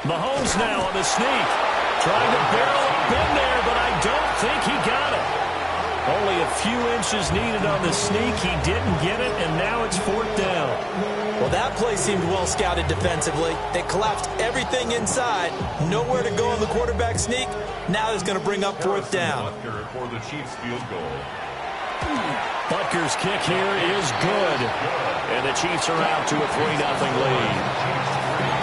Mahomes now on the sneak. Trying to barrel up in there, but I don't think he got it. Only a few inches needed on the sneak. He didn't get it, and now it's 4th down. Well, that play seemed well scouted defensively. They collapsed everything inside. Nowhere to go on the quarterback sneak. Now it's going to bring up 4th down. For the Chiefs field goal. Butker's kick here is good. And the Chiefs are out to a 3-0 lead.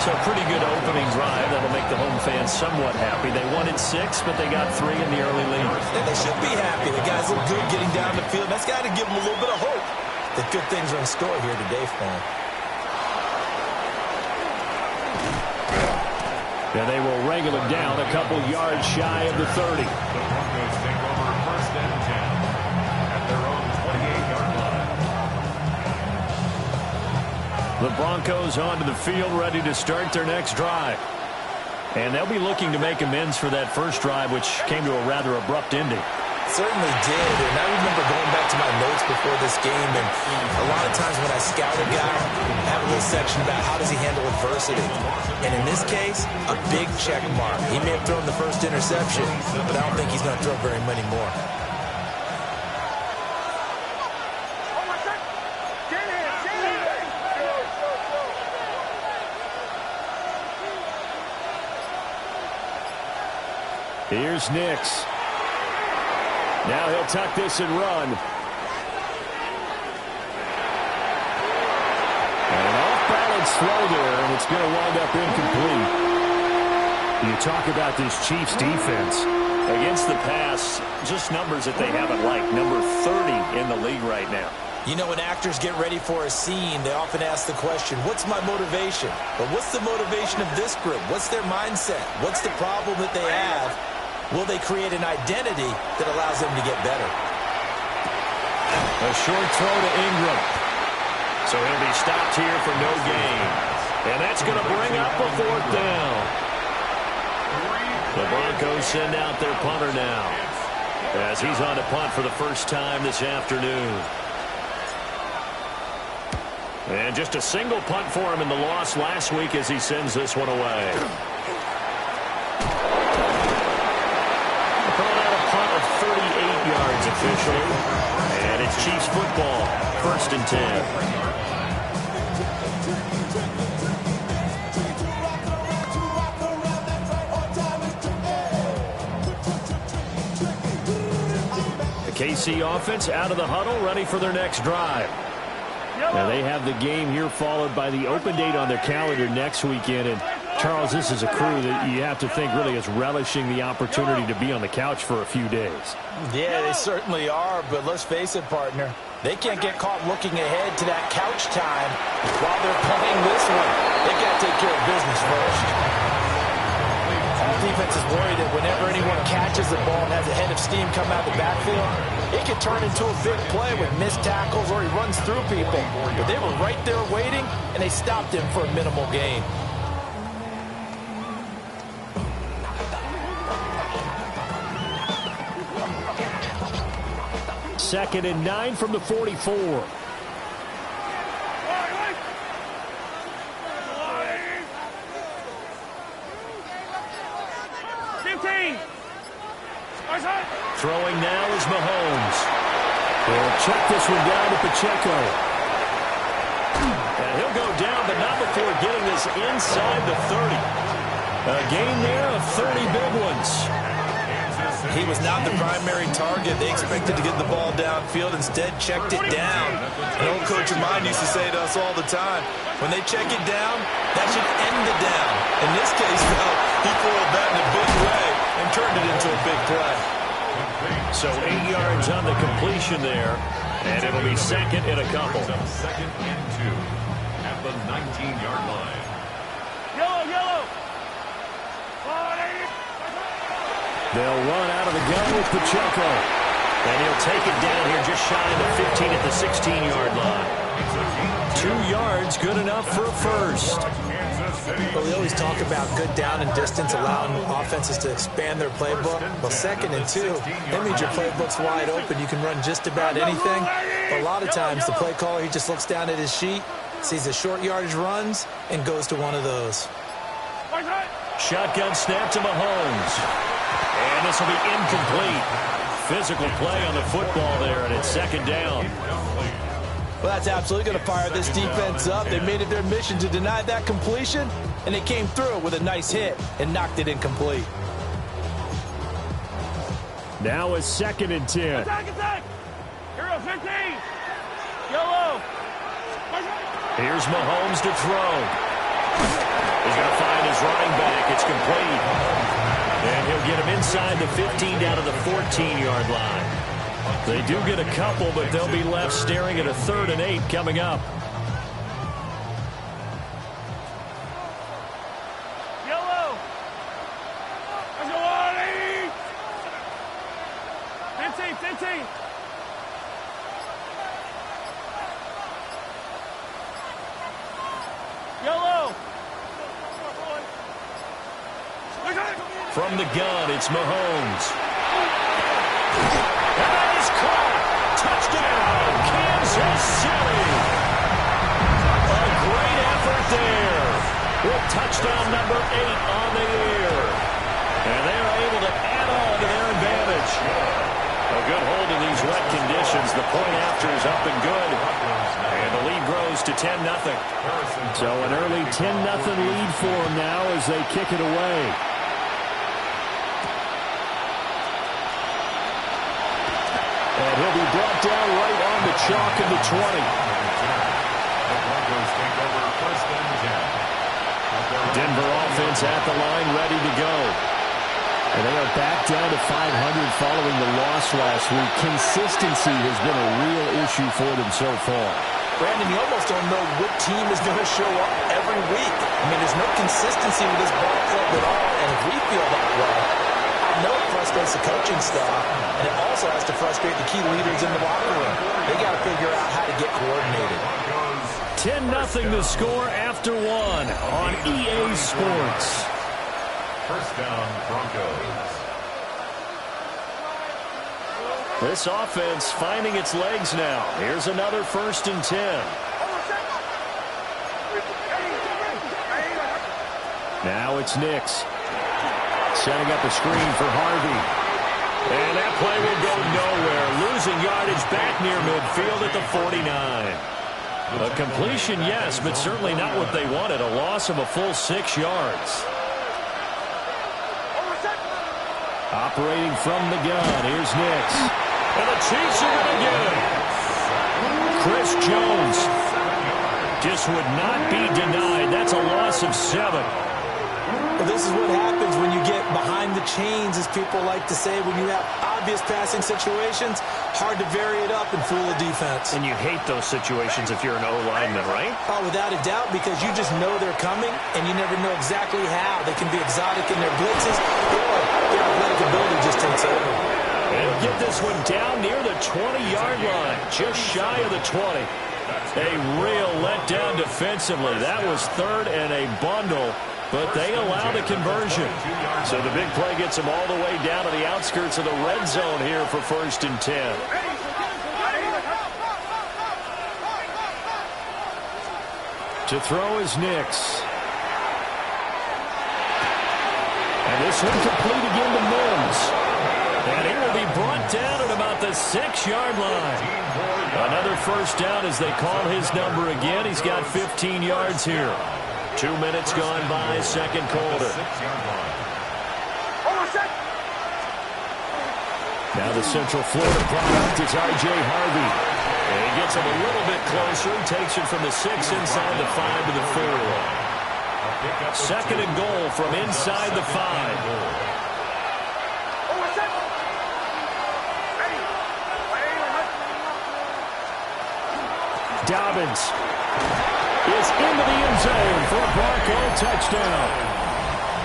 So pretty good opening drive. That'll make the home fans somewhat happy. They wanted 6, but they got 3 in the early lead. And they should be happy. The guys look good getting down the field. That's got to give them a little bit of hope that good things are in store here today for them. And they will wrangle him down a couple yards shy of the 30. The Broncos take over 1st and 10 at their own 28-yard line. The Broncos onto the field, ready to start their next drive. And they'll be looking to make amends for that first drive, which came to a rather abrupt ending. Certainly did, and I remember going back to my notes before this game, and a lot of times when I scout a guy, I have a little section about how does he handle adversity. And in this case, a big check mark. He may have thrown the first interception, but I don't think he's going to throw very many more. Here's Nix. Now he'll tuck this and run. And an off-balance throw there, and it's going to wind up incomplete. You talk about this Chiefs defense. Against the pass, just numbers that they haven't liked. Number 30 in the league right now. You know, when actors get ready for a scene, they often ask the question, what's my motivation? But what's the motivation of this group? What's their mindset? What's the problem that they have? Will they create an identity that allows them to get better? A short throw to Ingram. So he'll be stopped here for no gain. And that's going to bring up a 4th down. The Broncos send out their punter now, as he's on to punt for the first time this afternoon. And just a single punt for him in the loss last week as he sends this one away. Yards officially, and it's Chiefs football, 1st and 10. The KC offense out of the huddle, ready for their next drive. Now they have the game here followed by the open date on their calendar next weekend. And Charles, this is a crew that you have to think really is relishing the opportunity to be on the couch for a few days. Yeah, they certainly are, but let's face it, partner. They can't get caught looking ahead to that couch time while they're playing this one. They got to take care of business first. All defense is worried that whenever anyone catches the ball and has a head of steam come out the backfield, it could turn into a big play with missed tackles or he runs through people. But they were right there waiting, and they stopped him for a minimal gain. 2nd and 9 from the 44. 15. Throwing now is Mahomes. He'll check this one down to Pacheco. And he'll go down, but not before getting this inside the 30. A gain there of 30 big ones. He was not the primary target. They expected to get the ball downfield. Instead, checked it down. An old coach of mine used to say to us all the time, when they check it down, that should end the down. In this case, though, he foiled that in a big way and turned it into a big play. So 8 yards on the completion there, and it'll be 2nd and a couple. 2nd and 2 at the 19-yard line. Yellow. They'll run out of the gun with Pacheco. And he'll take it down here just shy of the 15 at the 16-yard line. 2 yards, good enough for a first. Well, we always talk about good down and distance, allowing offenses to expand their playbook. Well, 2nd and 2, that means your playbook's wide open. You can run just about anything. But a lot of times, the play caller, he just looks down at his sheet, sees the short yardage runs, and goes to one of those. Shotgun snap to Mahomes. And this will be incomplete. Physical play on the football there, and it's second down. Well, that's absolutely going to fire this defense up. They made it their mission to deny that completion, and they came through with a nice hit and knocked it incomplete. Now a 2nd and 10. Attack, attack! Hero 15! Yellow! Here's Mahomes to throw. He's going to find his running back. It's complete. And he'll get him inside the 15 down to the 14-yard line. They do get a couple, but they'll be left staring at a 3rd and 8 coming up. Yellow! Let's go, Wally! 15! Yellow! From the gun, it's Mahomes. And that is caught. Touchdown, Kansas City. A great effort there. With touchdown number 8 on the year. And they are able to add on to their advantage. A good hold in these wet conditions. The point after is up and good. And the lead grows to 10-0. So an early 10-0 lead for them now as they kick it away. And he'll be brought down right on the chalk of the 20. Denver offense at the line, ready to go. And they are back down to 500 following the loss last week. Consistency has been a real issue for them so far. Brandon, you almost don't know what team is going to show up every week. I mean, there's no consistency with this ball club at all, and if we feel that way, I know it frustrates the coaching staff, and it also has to frustrate the key leaders in the locker room. They got to figure out how to get coordinated. 10-0 the score after 1 on EA Sports. First down, Broncos. This offense finding its legs now. Here's another 1st and 10. Now it's Nix. Setting up a screen for Harvey. And that play will go nowhere. Losing yardage back near midfield at the 49. A completion, yes, but certainly not what they wanted. A loss of a full 6 yards. Operating from the gun, here's Nix. And the Chiefs are going to get him. Chris Jones just would not be denied. That's a loss of 7. Well, this is what happens when you get behind the chains, as people like to say, when you have obvious passing situations. Hard to vary it up and fool the defense. And you hate those situations if you're an O-lineman, right? Oh, without a doubt, because you just know they're coming, and you never know exactly how. They can be exotic in their blitzes, or their athletic ability just takes over. And get this one down near the 20-yard line, just shy of the 20. A real letdown defensively. That was 3rd and a bundle, but they allow the conversion. So the big play gets them all the way down to the outskirts of the red zone here for 1st and 10. To throw is Nix. And this one complete again to Mims. And he will be brought down at about the 6-yard line. Another 1st down as they call his number again. He's got 15 yards here. 2 minutes gone by, 2nd quarter. Now the Central Florida product is R.J. Harvey. And he gets him a little bit closer. He takes it from the 6 inside the 5 to the 4. 2nd and goal from inside the 5. Dobbins is into the end zone for a Bronco touchdown.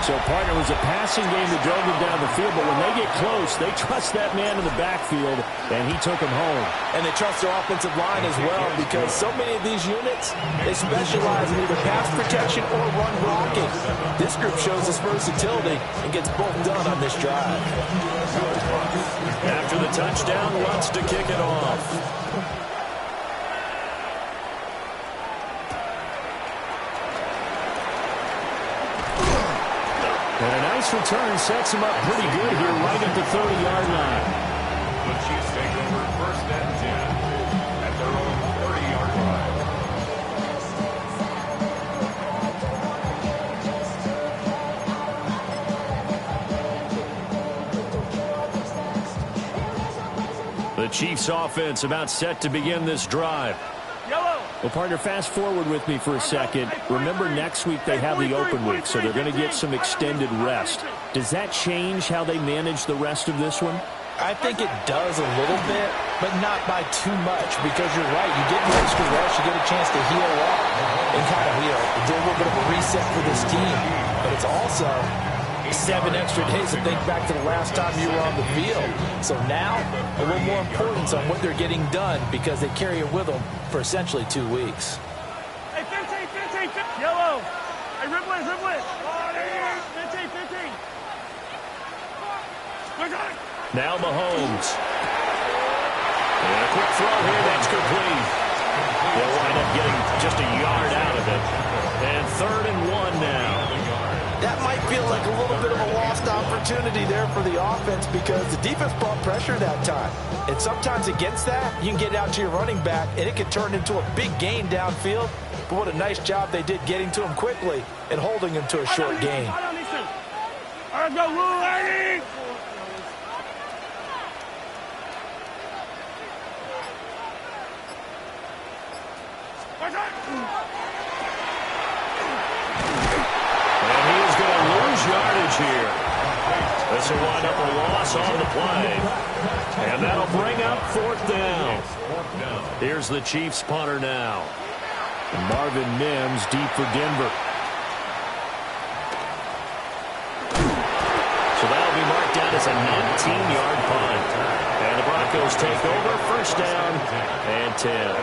So, partner, it was a passing game that drove them down the field, but when they get close, they trust that man in the backfield, and he took him home. And they trust their offensive line as well, because so many of these units, they specialize in either pass protection or run blocking. This group shows its versatility and gets both done on this drive. After the touchdown, wants to kick it off. And a nice return sets him up pretty good here right at the 30-yard line. The Chiefs take over 1st and 10 at their own 30-yard line. The Chiefs offense about set to begin this drive. Yellow. Well, partner, fast forward with me for a second. Remember, next week they have the open week, so they're going to get some extended rest. Does that change how they manage the rest of this one? I think it does a little bit, but not by too much, because you're right. You get the extra rest, you get a chance to heal up and kind of, do a little bit of a reset for this team. But it's also 7 extra days to think back to the last time you were on the field. So now, a little more importance on what they're getting done because they carry it with them for essentially 2 weeks. Hey, 15, 15. Yellow. Hey, riblet. 15. Now Mahomes. And a quick throw here, that's complete. They'll wind up getting just a yard out of it. And 3rd and 1 now. That might feel like a little bit of a lost opportunity there for the offense because the defense brought pressure that time. And sometimes against that, you can get out to your running back, and it can turn into a big gain downfield. But what a nice job they did getting to him quickly and holding him to a short gain. All right, go, Lou, Yardage here. This will wind up a loss on the play. And that'll bring up 4th down. Here's the Chiefs punter now. Marvin Mims deep for Denver. So that'll be marked down as a 19-yard punt. And the Broncos take over 1st down and 10.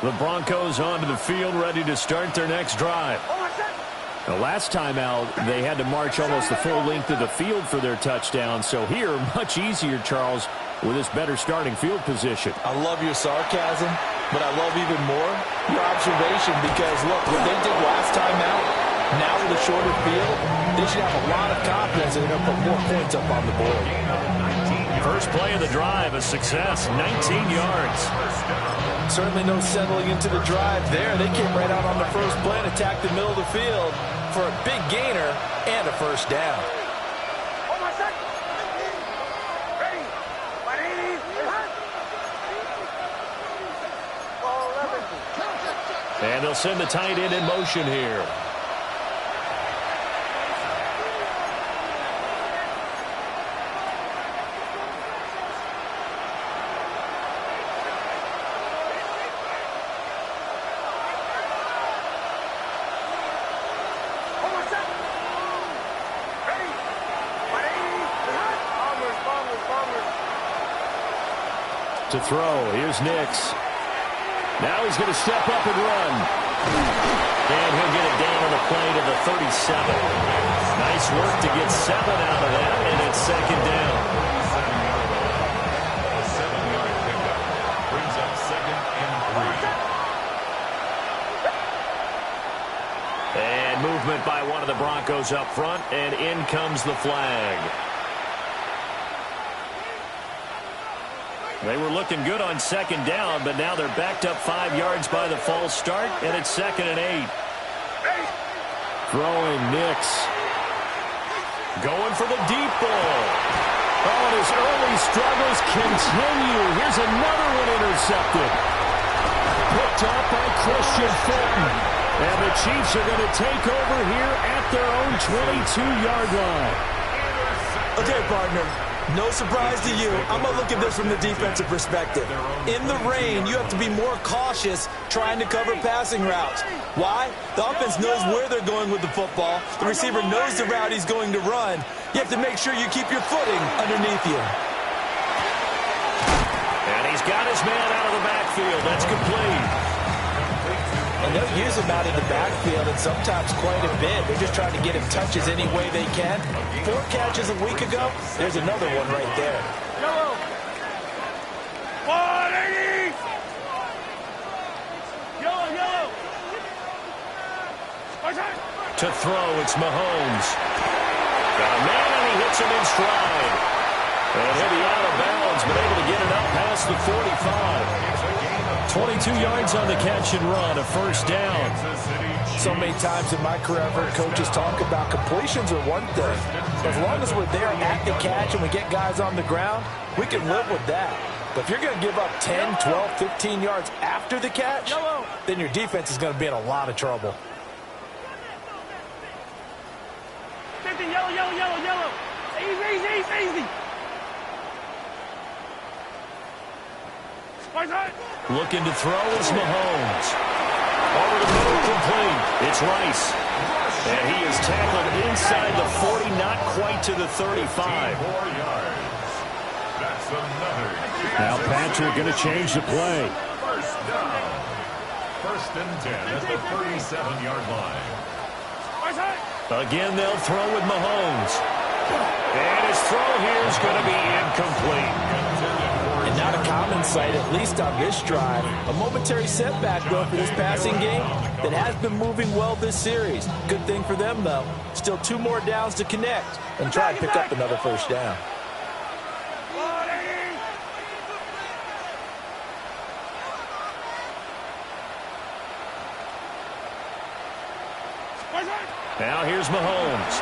The Broncos onto the field, ready to start their next drive. The last time out, they had to march almost the full length of the field for their touchdown. So here, much easier, Charles, with this better starting field position. I love your sarcasm, but I love even more your observation because, look, what they did last time out, now with a shorter field, they should have a lot of confidence and they're going to put more points up on the board. First play of the drive, a success, 19 yards. Certainly no settling into the drive there. They came right out on the first play and attacked the middle of the field for a big gainer and a 1st down. And they'll send the tight end in motion here. To throw, here's Nix. Now he's going to step up and run. And he'll get it down on the play to the 37. Nice work to get 7 out of that, and it's 2nd down. A 7-yard pickup brings up 2nd and 3. And movement by one of the Broncos up front, and in comes the flag. They were looking good on 2nd down, but now they're backed up 5 yards by the false start, and it's 2nd and 8. Throwing Nix. Going for the deep ball. Oh, and his early struggles continue. Here's another one intercepted. Picked up by Christian Fulton. And the Chiefs are going to take over here at their own 22-yard line. Okay, partner. No surprise to you. I'm going to look at this from the defensive perspective. In the rain, you have to be more cautious trying to cover passing routes. Why? The offense knows where they're going with the football. The receiver knows the route he's going to run. You have to make sure you keep your footing underneath you. And he's got his man out of the backfield. That's complete. And they'll use him out of the backfield, and sometimes quite a bit. They're just trying to get him touches any way they can. 4 catches a week ago. There's another one right there. Yellow. 180. Yellow. To throw, it's Mahomes. Got a man, and he hits him in stride. And he'll be out of bounds, but able to get it up past the 45. 22 yards on the catch and run, a first down. So many times in my career, I've heard coaches talk about completions are one thing. As long as we're there at the catch and we get guys on the ground, we can live with that. But if you're going to give up 10, 12, 15 yards after the catch, then your defense is going to be in a lot of trouble. 50, yellow, yellow, yellow, yellow. Easy. Looking to throw is Mahomes. Over the middle, complete. It's Rice. And he is tackled inside the 40, not quite to the 35. Now Patrick going to change the play. First down. First and 10 at the 37-yard line. Again, they'll throw with Mahomes. And his throw here is going to be incomplete. And not a common sight, at least on this drive. A momentary setback, though, for this passing game that has been moving well this series. Good thing for them, though. Still 2 more downs to connect and try and pick up another first down. Now here's Mahomes.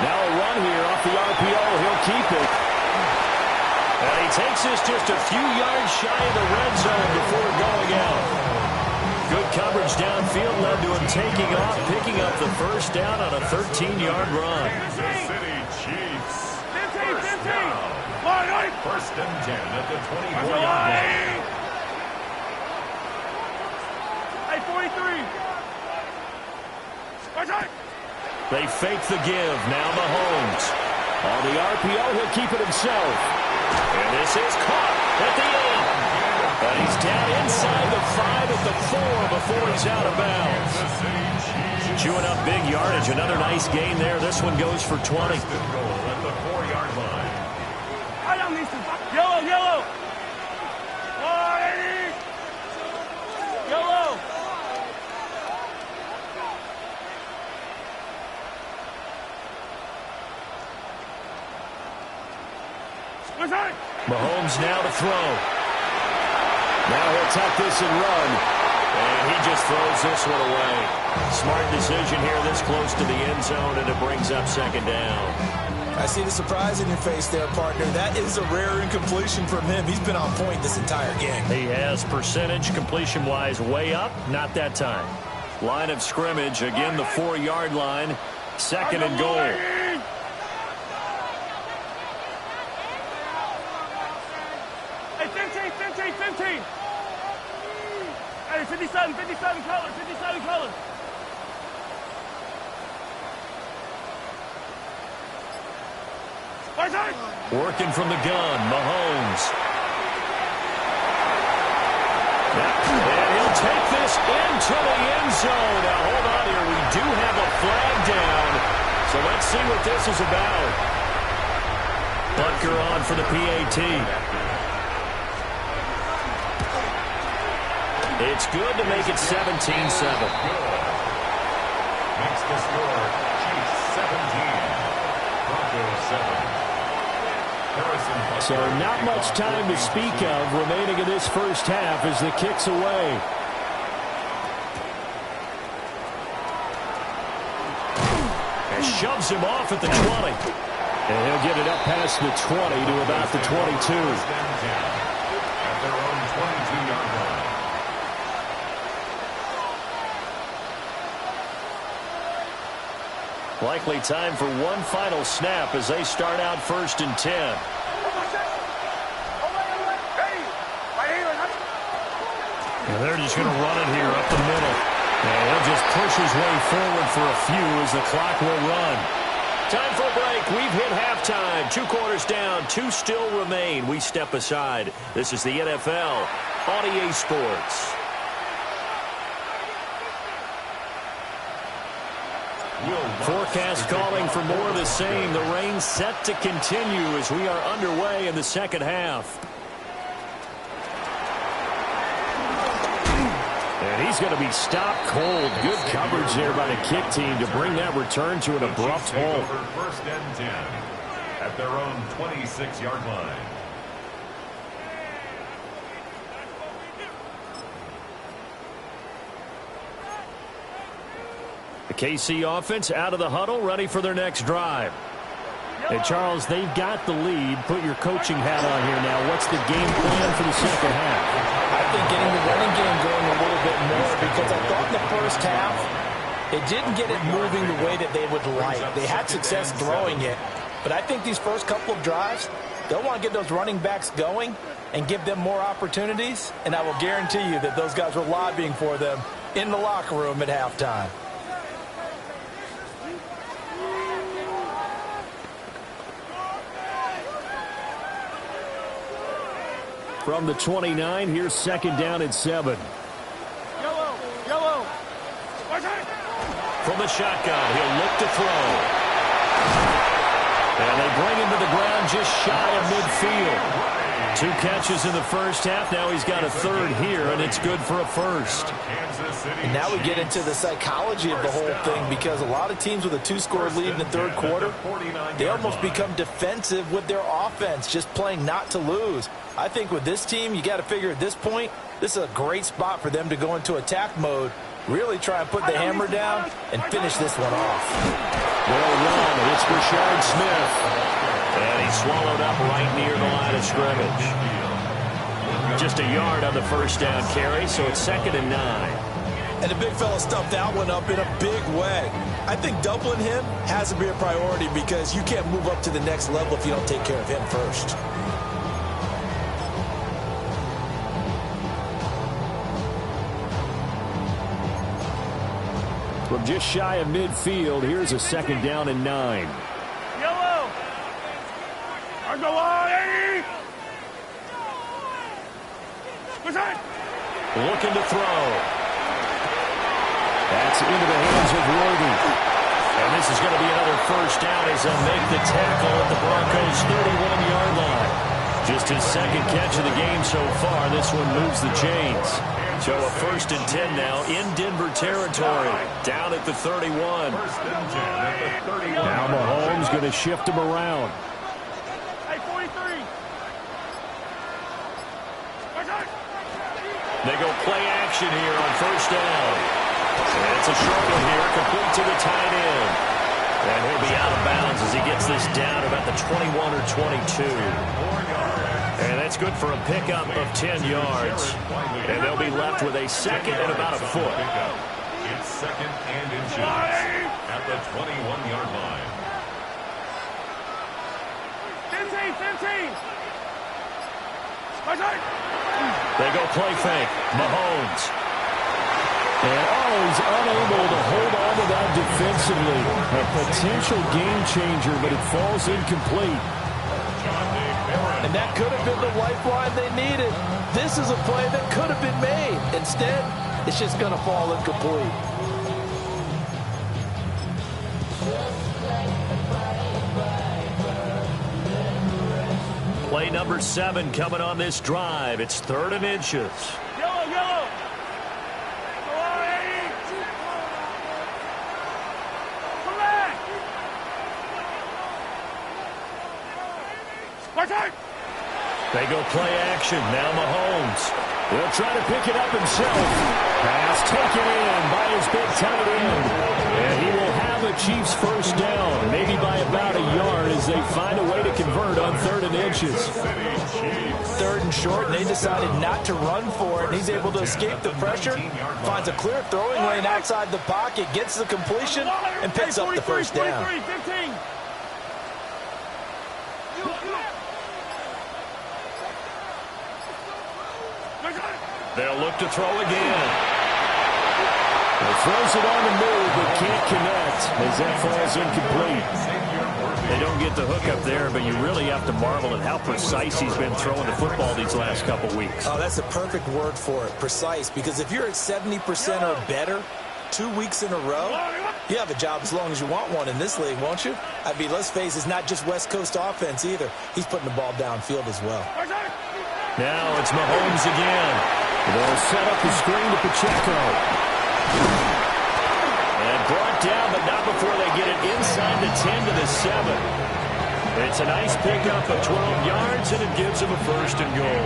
Now a run here off the RPO. He'll keep it. And he takes this just a few yards shy of the red zone before going out. Good coverage downfield led to him taking off, picking up the first down on a 13-yard run. Kansas City Chiefs. 15. First and 10 at the 24-yard line. Hey, 43. They fake the give. Now Mahomes. On the RPO, he'll keep it himself. And this is caught at the end. And he's down inside the 5 at the 4 before he's out of bounds. Chewing up big yardage. Another nice gain there. This one goes for 20. Goal at the 4-yard line. I don't need to. Yellow. Yellow. Mahomes now to throw. Now he'll tuck this and run. And he just throws this one away. Smart decision here this close to the end zone, and it brings up second down. I see the surprise in your face there, partner. That is a rare incompletion from him. He's been on point this entire game. He has percentage completion-wise way up. Not that time. Line of scrimmage, again the 4-yard line. Second and goal. Hey, 15. Hey, 57 color. Working from the gun, Mahomes. And he'll take this into the end zone. Now, hold on here. We do have a flag down. So let's see what this is about. Butker on for the PAT. It's good to make it 17-7. Makes the score Chiefs 17. Broncos 7. So not much time to speak of remaining in this first half as the kick's away. And shoves him off at the 20. And he'll get it up past the 20 to about the 22. At their own 22-yard line. Likely time for one final snap as they start out first and 10. And they're just going to run it here up the middle. And he'll just push his way forward for a few as the clock will run. Time for a break. We've hit halftime. 2 quarters down. 2 still remain. We step aside. This is the NFL on EA Sports. Forecast calling for more of the same. The rain set to continue as we are underway in the second half. And He's going to be stopped cold. Good coverage there by the kick team to bring that return to an abrupt halt. First and 10 at their own 26-yard line. The KC offense out of the huddle, ready for their next drive. And Charles, they've got the lead. Put your coaching hat on here now. What's the game plan for the second half? I think getting the running game going a little bit more, because I thought in the first half it didn't get it moving the way that they would like. They had success throwing it, but I think these first couple of drives, they'll want to get those running backs going and give them more opportunities, and I will guarantee you that those guys were lobbying for them in the locker room at halftime. From the 29, here's second down and 7. Yellow, yellow. From the shotgun, he'll look to throw. And they bring him to the ground just shy of midfield. 2 catches in the first half. Now he's got a third here, and it's good for a first. And now we get into the psychology of the whole thing, because a lot of teams with a 2-score lead in the third quarter, they almost become defensive with their offense, just playing not to lose. I think with this team, you got to figure at this point, this is a great spot for them to go into attack mode, really try and put the hammer down and finish this one off. Well run. It's Rashard Smith. And he's swallowed up right near the line of scrimmage. Just a yard on the first down carry, so it's second and 9. And the big fella stuffed that one up in a big way. I think doubling him has to be a priority, because you can't move up to the next level if you don't take care of him first. From just shy of midfield, here's a second down and 9. Yellow. I go on, 80. Looking to throw. That's into the hands of Worthy. And this is going to be another first down as they'll make the tackle at the Broncos' 31-yard line. Just his second catch of the game so far. This one moves the chains. So a first and 10 now in Denver territory. Down at the 31. Now Mahomes going to shift him around. Hey, 43. They go play action here on first down. And it's a short one here, complete to the tight end. And he'll be out of bounds as he gets this down about the 21 or 22. And that's good for a pickup of 10 yards. And they'll be left with a second and about a foot. It's second and inches at the 21-yard line. 15. They go play fake. Mahomes. And he's unable to hold on to that defensively. A potential game changer, but it falls incomplete. And that could have been the lifeline they needed. This is a play that could have been made. Instead, it's just going to fall incomplete. Play number 7 coming on this drive. It's 3rd and inches. Yellow. Come back. They go play action. Now Mahomes. He'll try to pick it up himself. Pass taken in by his big tight end. And he will have a Chiefs first down, maybe by about a yard, as they find a way to convert on 3rd and inches. 3rd and short, and they decided not to run for it. He's able to escape the pressure, finds a clear throwing lane outside the pocket, gets the completion, and picks up the first down. 15. They'll look to throw again. He throws it on the move, but can't connect as that falls incomplete. They don't get the hook up there, but you really have to marvel at how precise he's been throwing the football these last couple weeks. Oh, that's the perfect word for it, precise, because if you're at 70% or better 2 weeks in a row, you have a job as long as you want one in this league, won't you? I mean, let's face it, it's not just West Coast offense either. He's putting the ball downfield as well. Now it's Mahomes again. They'll set up the screen to Pacheco. And brought down, but not before they get it inside the 10 to the 7. It's a nice pickup of 12 yards, and it gives them a first and goal.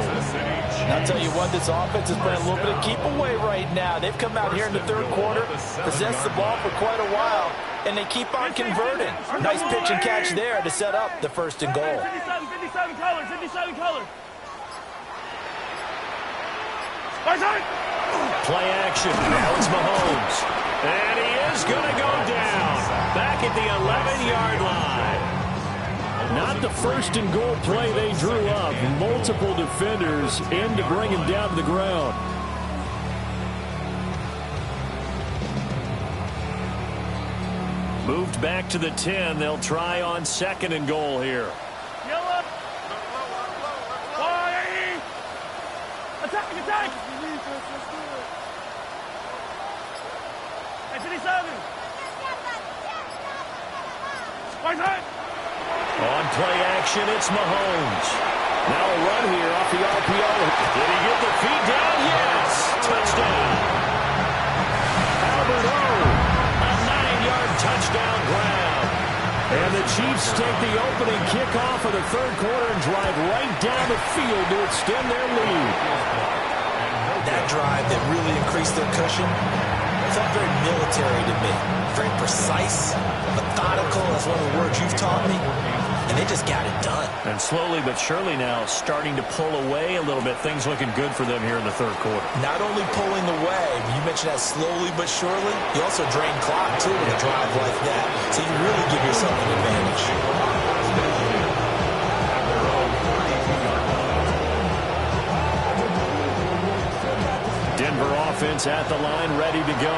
I'll tell you what, this offense is playing a little bit of keep away right now. They've come out here in the third quarter, possessed the ball for quite a while, and they keep on converting. Nice pitch and catch there to set up the first and goal. 57 colors, 57 colors. Play action. Now it's Mahomes. And he is going to go down. Back at the 11-yard line. Not the first and goal play they drew up. Multiple defenders in to bring him down to the ground. Moved back to the 10. They'll try on second and goal here. Yellow. Attack, attack. Hey, 57. On play action, it's Mahomes. Now a run here off the RPO. Did he get the feet down? Yes. Touchdown. Albert O. A 9-yard touchdown grab. And the Chiefs take the opening kickoff of the third quarter and drive right down the field to extend their lead. That drive that really increased their cushion felt very military to me. Very precise, methodical, that's one of the words you've taught me. And they just got it done. And slowly but surely now starting to pull away a little bit. Things looking good for them here in the third quarter. Not only pulling away, you mentioned that slowly but surely, you also drain clock too with a drive like that. So you really give yourself an advantage. Denver offense at the line, ready to go.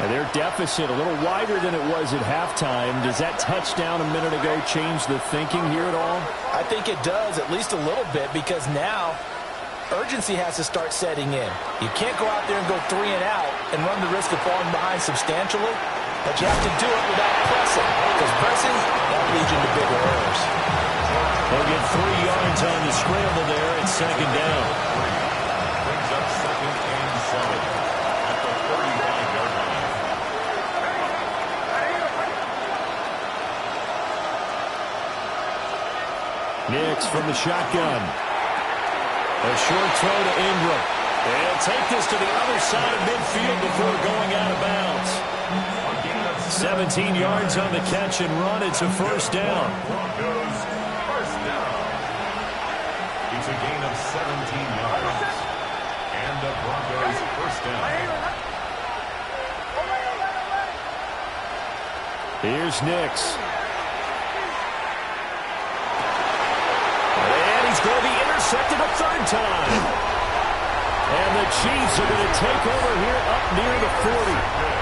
And their deficit a little wider than it was at halftime. Does that touchdown a minute ago change the thinking here at all? I think it does, at least a little bit, because now urgency has to start setting in. You can't go out there and go 3 and out and run the risk of falling behind substantially, but you have to do it without pressing, because pressing, that leads you to bigger errors. They'll get 3 yards on the scramble there at second down. Brings up second and 7 at the 35-yard line. Nix from the shotgun. A short throw to Ingram. They'll take this to the other side of midfield before going out of bounds. 17 yards on the catch and run. It's a first down. Broncos first down. It's a gain of 17 yards. And the Broncos first down. Here's Nix. And he's going to be intercepted a third time. And the Chiefs are going to take over here up near the 40.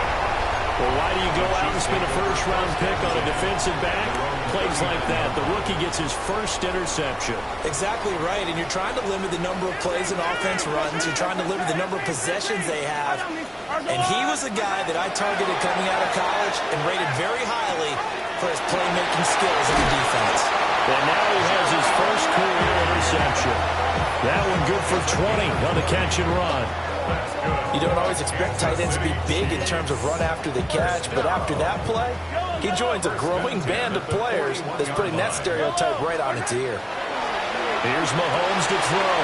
Well, why do you go out and spend a first-round pick on a defensive back? Plays like that. The rookie gets his first interception. Exactly right, and you're trying to limit the number of plays an offense runs. You're trying to limit the number of possessions they have. And he was a guy that I targeted coming out of college and rated very highly for his playmaking skills in the defense. And now he has his first career interception. That one good for 20 on the catch and run. You don't always expect tight ends to be big in terms of run after the catch, but after that play, he joins a growing band of players that's putting that stereotype right on its ear. Here's Mahomes to throw.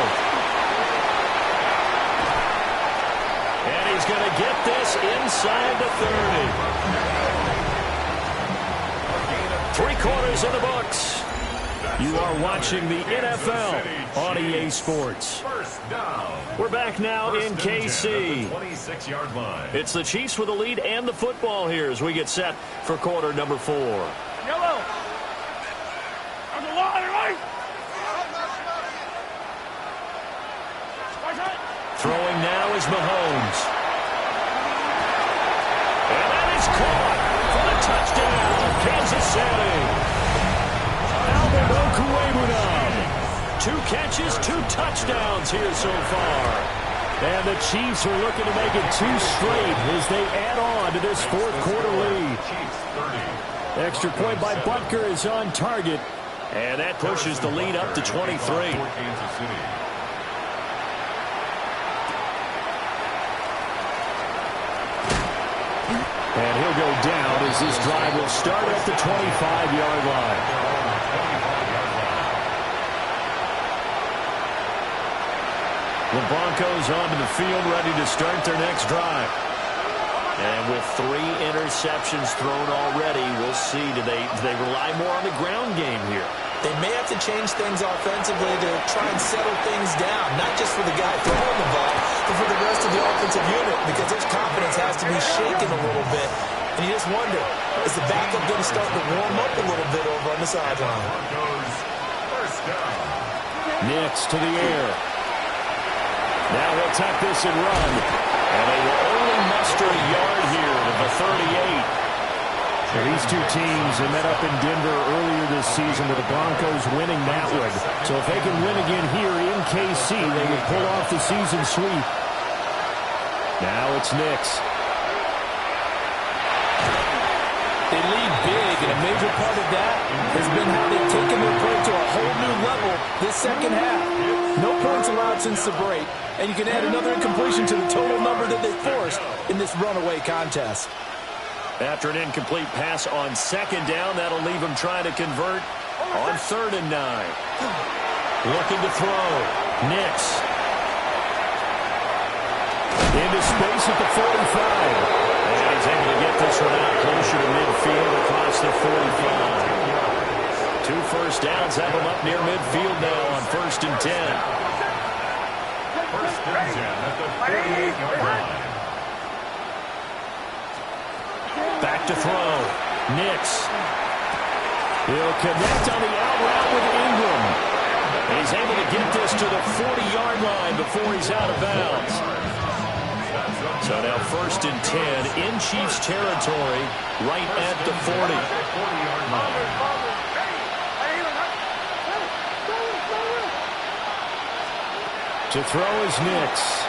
And he's going to get this inside the 30. 3 quarters in the books. You are watching the NFL on EA Sports. We're back now in KC. 26-yard line. It's the Chiefs with the lead and the football here as we get set for quarter number 4. Yellow. On the line, right? Throwing now is Mahomes. And that is caught for the touchdown, Kansas City. Albert O. 2 catches, 2 touchdowns here so far. And the Chiefs are looking to make it 2 straight as they add on to this fourth quarter lead. Extra point by Butker is on target. And that pushes the lead up to 23. And he'll go down as this drive will start at the 25-yard line. The Broncos onto the field, ready to start their next drive. And with 3 interceptions thrown already, we'll see. Do they rely more on the ground game here? They may have to change things offensively to try and settle things down, not just for the guy throwing the ball, but for the rest of the offensive unit, because their confidence has to be shaken a little bit. And you just wonder, is the backup going to start to warm up a little bit over on the sideline? Nix to the air. Now he'll tuck this and run. And they will only muster a yard here to the 38. These two teams have met up in Denver earlier this season with the Broncos winning that one. So if they can win again here in KC, they would pull off the season sweep. Now it's Nix. They lead big, and a major part of that has been how they've taken their play to a whole new level this second half. No points allowed since the break, and you can add another incompletion to the total number that they forced in this runaway contest. After an incomplete pass on second down, that'll leave him trying to convert on 3rd and 9. Looking to throw. Nix. Into space at the 45. And he's able to get this one out closer to midfield across the 45. 2 first downs have him up near midfield now on 1st and 10. 1st and 10 at the 48-yard line. Back to throw. Nix. He'll connect on the out route with Ingram. He's able to get this to the 40-yard line before he's out of bounds. So now 1st and 10 in Chiefs territory right at the 40. To throw is Nix.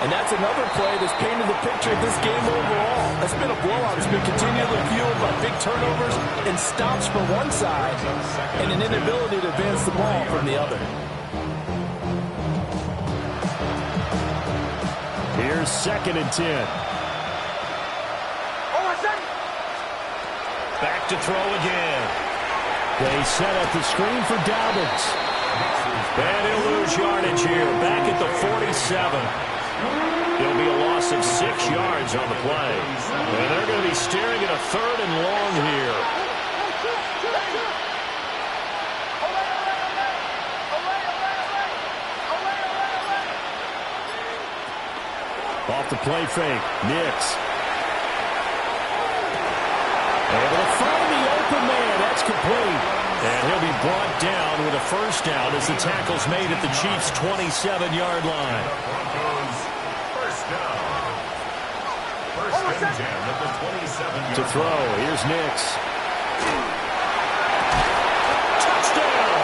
And that's another play that's painted the picture of this game overall. It's been a blowout. It's been continually fueled by big turnovers and stops from one side and an inability to advance the ball from the other. Here's 2nd and 10. Back to throw again. They set up the screen for Dobbins. And he'll lose yardage here. Back at the 47. It'll be a loss of 6 yards on the play. And they're going to be staring at a 3rd and long here. Off the play fake, Nix. Able to find the open man. That's complete. And he'll be brought down with a 1st down as the tackle's made at the Chiefs' 27-yard line. To throw, here's Nix. Touchdown!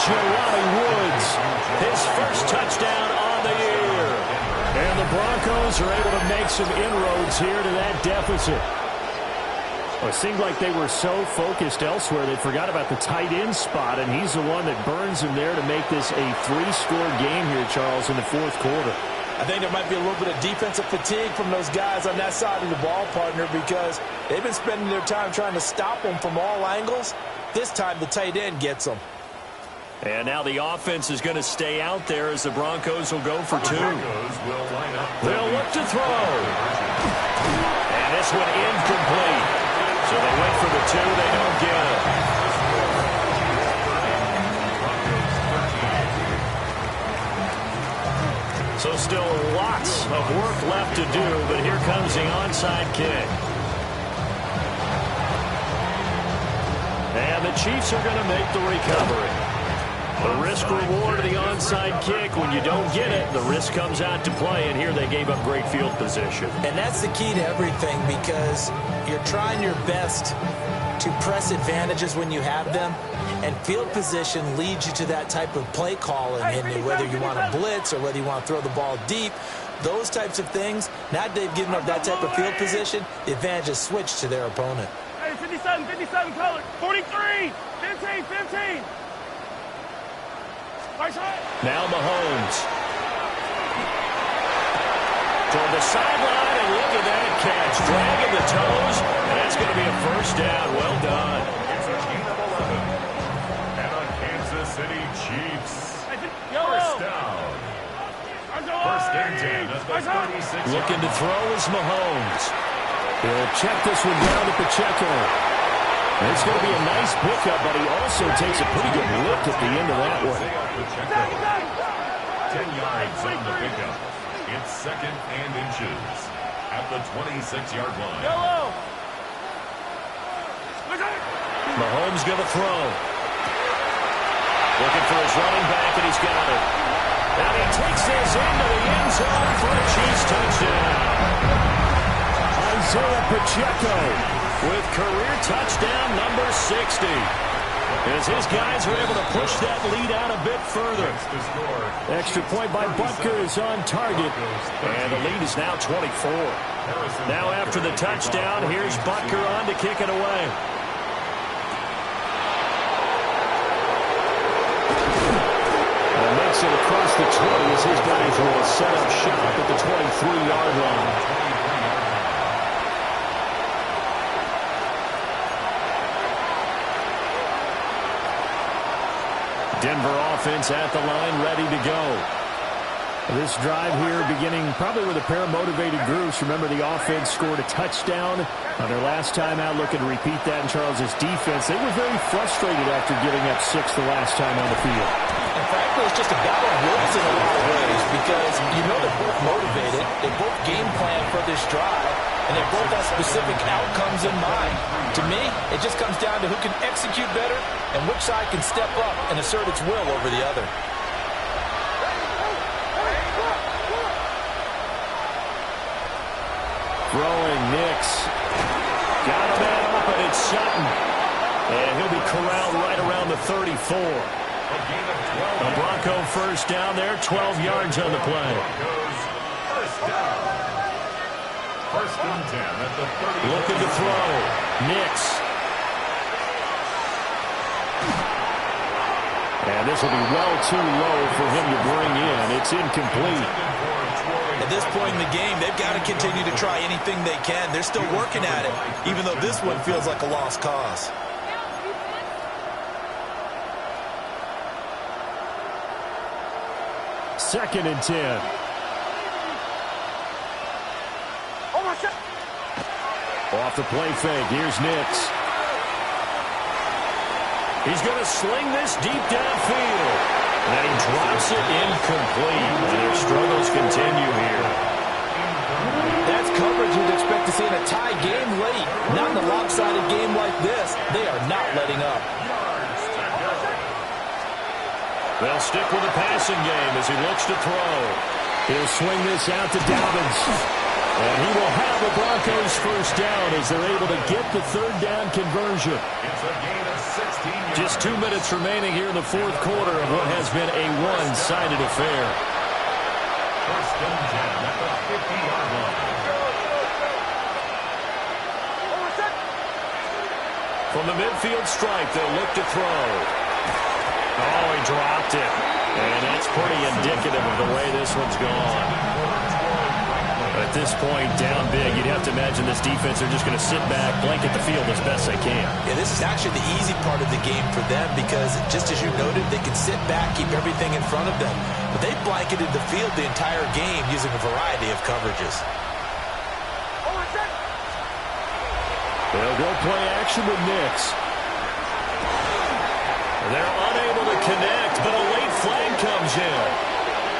Jelani Woods, his first touchdown on the year. And the Broncos are able to make some inroads here to that deficit. Well, it seemed like they were so focused elsewhere they forgot about the tight end spot, and he's the one that burns them there to make this a 3-score game here, Charles, in the 4th quarter. I think there might be a little bit of defensive fatigue from those guys on that side of the ball, partner, because they've been spending their time trying to stop them from all angles. This time the tight end gets them. And now the offense is going to stay out there as the Broncos will go for 2. They'll look to throw. And this one incomplete. So they went for the 2. They don't get it. So still lots of work left to do, but here comes the onside kick. And the Chiefs are going to make the recovery. The risk-reward of the onside kick, when you don't get it, the risk comes out to play, and here they gave up great field position. And that's the key to everything, because you're trying your best to press advantages when you have them, and field position leads you to that type of play calling, and whether you want to blitz or whether you want to throw the ball deep, those types of things, now that they've given up that type of field position, the advantage is switched to their opponent. Hey, 57 color, 43, 15. Now Mahomes. Toward the sideline, and look at that catch. Dragging the toes, and it's going to be a first down. Well done. It's a gain of 11. And the Kansas City Chiefs. First down. First and 10 at the 36. Looking to throw is Mahomes. He'll check this one down to Pacheco. It's going to be a nice pickup, but he also takes a pretty good look at the end of that one. 10 yards on the pickup. It's second and inches at the 26-yard line. Mahomes going to throw. Looking for his running back, and he's got it. And he takes this into the end zone for a Chiefs touchdown. Isaiah Pacheco with career touchdown number 60. As his guys are able to push that lead out a bit further. Extra point by Butker is on target. And the lead is now 24. Now after the touchdown, here's Butker on to kick it away. And makes it across the 20 as his guys will set up shop at the 23-yard line. Denver offense at the line, ready to go. This drive here beginning probably with a pair of motivated groups. Remember, the offense scored a touchdown on their last time out. Looking to repeat that in Charles's defense. They were very frustrated after giving up 6 the last time on the field. And frankly, it's just a battle of wills in a lot of ways because you know they're both motivated. They both game plan for this drive, and they both have specific outcomes in mind. To me, it just comes down to who can execute better and which side can step up and assert its will over the other. Throwing Nix. Got a man open. It's Sutton. And he'll be corralled right around the 34. A Bronco first down there. 12 yards on the play. First down. First and 10 at the 30. Looking to throw. Nix. And this will be well too low for him to bring in. It's incomplete. At this point in the game, they've got to continue to try anything they can. They're still working at it, even though this one feels like a lost cause. Second and 10. Off the play fake. Here's Nix. He's going to sling this deep downfield. And he drops it incomplete. And their struggles continue here. That's coverage you'd expect to see in a tie game late. Not in a lopsided game like this. They are not letting up. They'll stick with the passing game as he looks to throw. He'll swing this out to Dobbins. And he will have the Broncos first down as they're able to get the third down conversion. It's a gain of 16 yards. Just 2 minutes remaining here in the fourth quarter of what has been a one-sided affair. First and 10 at the 50-yard line. From the midfield stripe, they'll look to throw. Oh, he dropped it. And that's pretty indicative of the way this one's gone. At this point, down big, you'd have to imagine this defense are just going to sit back, blanket the field as best they can. Yeah, this is actually the easy part of the game for them because, just as you noted, they can sit back, keep everything in front of them. But they blanketed the field the entire game using a variety of coverages. They'll go play action with Nix. They're unable to connect, but a late flag comes in.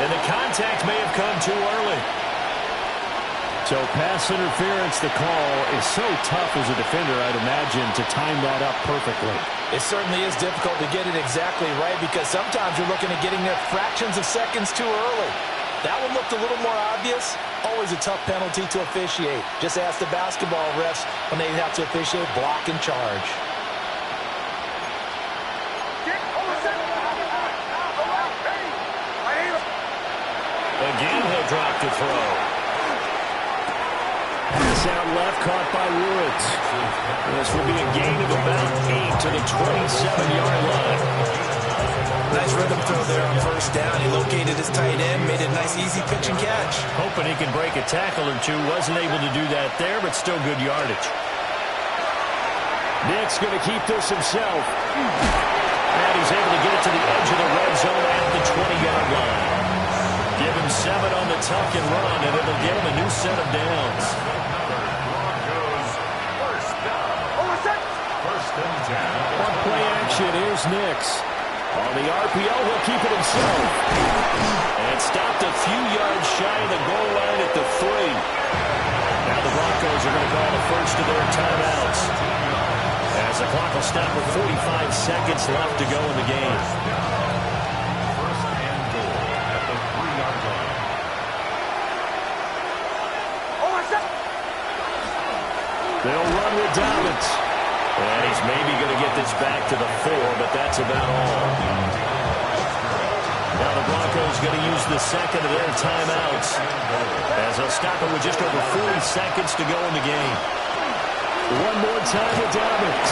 And the contact may have come too early. So pass interference, the call is so tough as a defender, I'd imagine, to time that up perfectly. It certainly is difficult to get it exactly right because sometimes you're looking at getting there fractions of seconds too early. That one looked a little more obvious. Always a tough penalty to officiate. Just ask the basketball refs when they have to officiate block and charge. Again, he'll drop to throw. Pass out left, caught by Woods. This will be a gain of about 8 to the 27-yard line. Nice rhythm throw there on first down. He located his tight end, made a nice nice, easy pitch and catch. Hoping he can break a tackle or two. Wasn't able to do that there, but still good yardage. Nick's going to keep this himself. And he's able to get it to the edge of the red zone at the 20-yard line. Give him 7 on the tuck and run, and it'll get him a new set of downs. On play action, here's Nix. On the RPO, he'll keep it himself. And stopped a few yards shy of the goal line at the 3. Now the Broncos are going to call the first of their timeouts, as the clock will stop with 45 seconds left to go in the game. First and goal at the 3-yard line. They'll run with Dobbins. And he's maybe going to get this back to the 4, but that's about all. Now the Broncos going to use the second of their timeouts, as they'll stop it with just over 40 seconds to go in the game. One more time with Dobbins.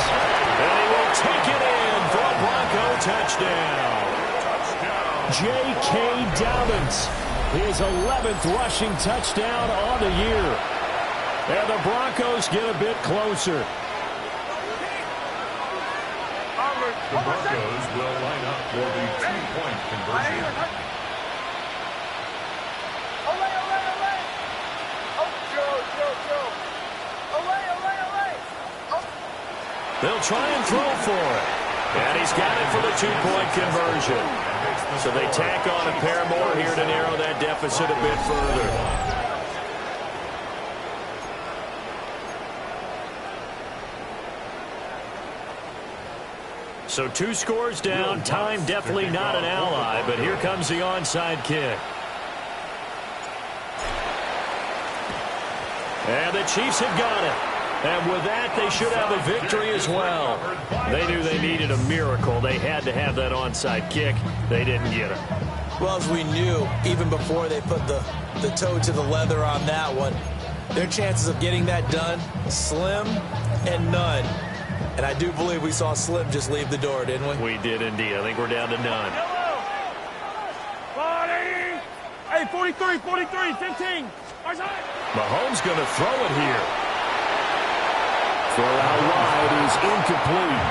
And he will take it in for a Bronco touchdown. J.K. Dobbins, his 11th rushing touchdown on the year. And the Broncos get a bit closer. The Broncos will line up for the 2-point conversion. They'll try and throw for it. And he's got it for the 2-point conversion. So they tack on a pair more here to narrow that deficit a bit further. So 2 scores down. Time definitely not an ally, but here comes the onside kick. And the Chiefs have got it. And with that, they should have a victory as well. They knew they needed a miracle. They had to have that onside kick. They didn't get it. Well, as we knew, even before they put the toe to the leather on that one, their chances of getting that done, slim and none. And I do believe we saw Slim just leave the door, didn't we? We did indeed. I think we're down to none. 40. Hey, 43, 43, 15. Mahomes going to throw it here. Throw out wide is incomplete.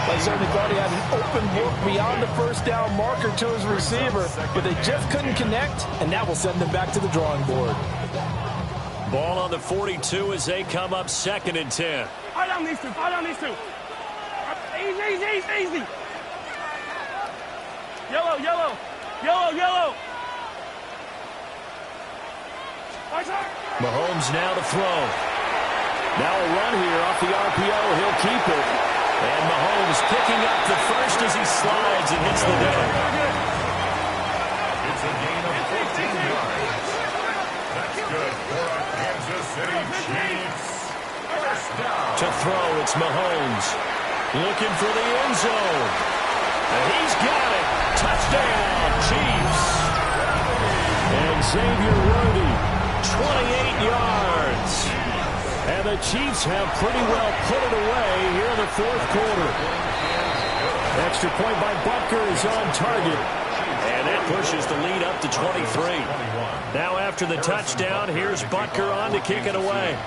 I certainly thought he had an open look beyond the first down marker to his receiver, but they just couldn't connect, and that will send them back to the drawing board. Ball on the 42 as they come up 2nd and 10. Fire down these two. Fire down these two. Easy. Yellow. Mahomes now to throw. Now a run here off the RPO. He'll keep it. And Mahomes picking up the first as he slides and hits the deck. It's a gain of 15 yards. That's good for our Kansas City Chiefs. First down. To throw, it's Mahomes. Looking for the end zone. And he's got it. Touchdown, Chiefs. And Xavier Rhodey, 28 yards. And the Chiefs have pretty well put it away here in the 4th quarter. Extra point by Butker is on target. And that pushes the lead up to 23. Now after the touchdown, here's Butker on to kick it away.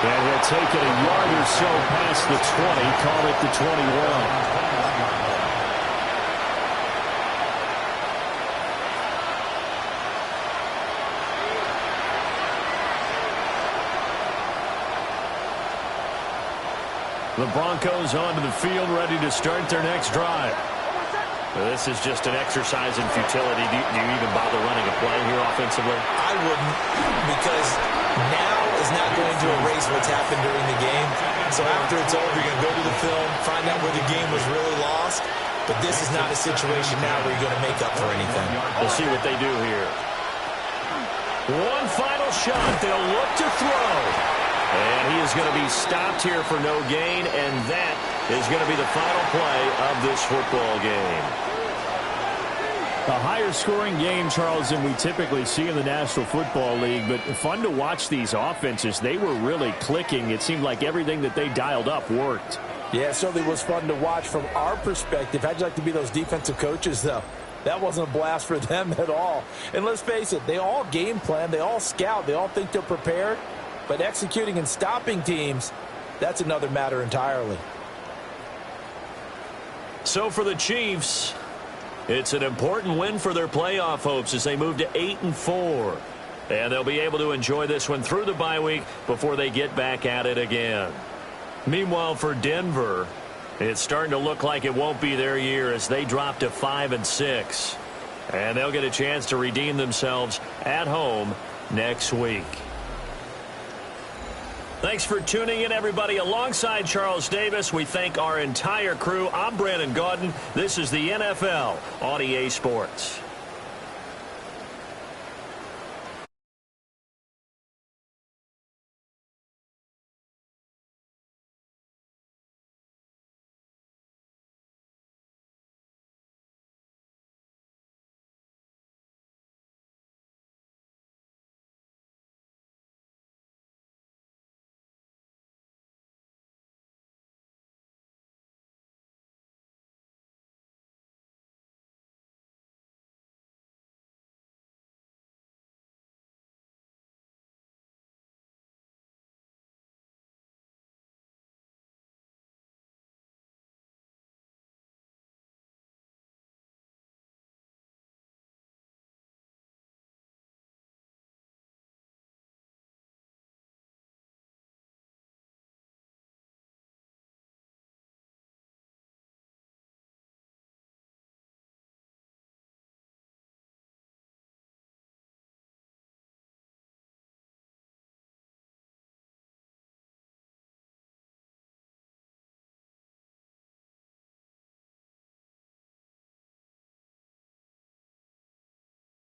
And he'll take it a yard or so past the 20, call it the 21. The Broncos onto the field, ready to start their next drive. Well, this is just an exercise in futility. Do you even bother running a play here offensively? I wouldn't, because now is not going to erase what's happened during the game. So after it's over, you're going to go to the film, find out where the game was really lost. But this is not a situation now where you're going to make up for anything. We'll see what they do here. One final shot. They'll look to throw. And he is going to be stopped here for no gain, and that is going to be the final play of this football game. A higher scoring game, Charles, than we typically see in the National Football League, but fun to watch these offenses. They were really clicking. It seemed like everything that they dialed up worked. Yeah, it certainly was fun to watch from our perspective. How'd you like to be those defensive coaches, though? That wasn't a blast for them at all. And let's face it, they all game plan, they all scout, they all think they're prepared. But executing and stopping teams, that's another matter entirely. So for the Chiefs, it's an important win for their playoff hopes as they move to 8-4. And they'll be able to enjoy this one through the bye week before they get back at it again. Meanwhile, for Denver, it's starting to look like it won't be their year as they drop to 5-6. And they'll get a chance to redeem themselves at home next week. Thanks for tuning in, everybody. Alongside Charles Davis, we thank our entire crew. I'm Brandon Gaudin. This is the NFL on EA Sports.